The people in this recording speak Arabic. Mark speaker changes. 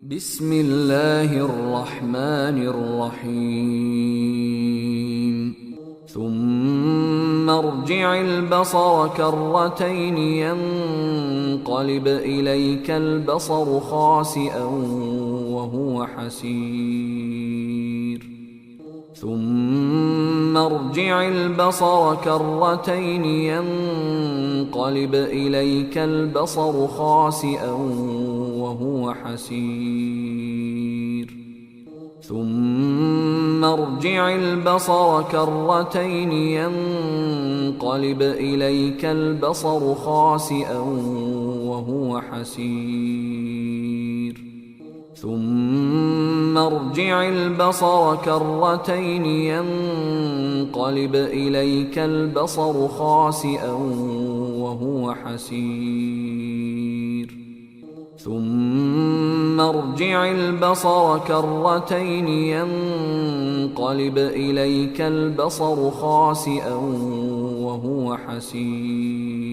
Speaker 1: بسم الله الرحمن الرحيم ثم ارجع البصر كرتين ينقلب إليك البصر خاسئا وهو حسير ثم ارجع البصر كرتين ينقلب إليك البصر خاسئا وهو حسير ثم ارجع البصر كرتين ينقلب إليك البصر خاسئا وهو حسير ثم ارجع البصر كرتين ينقلب إليك البصر خاسئا وهو حسير ثم ارجع البصر كرتين ينقلب إليك البصر خاسئا وهو حسير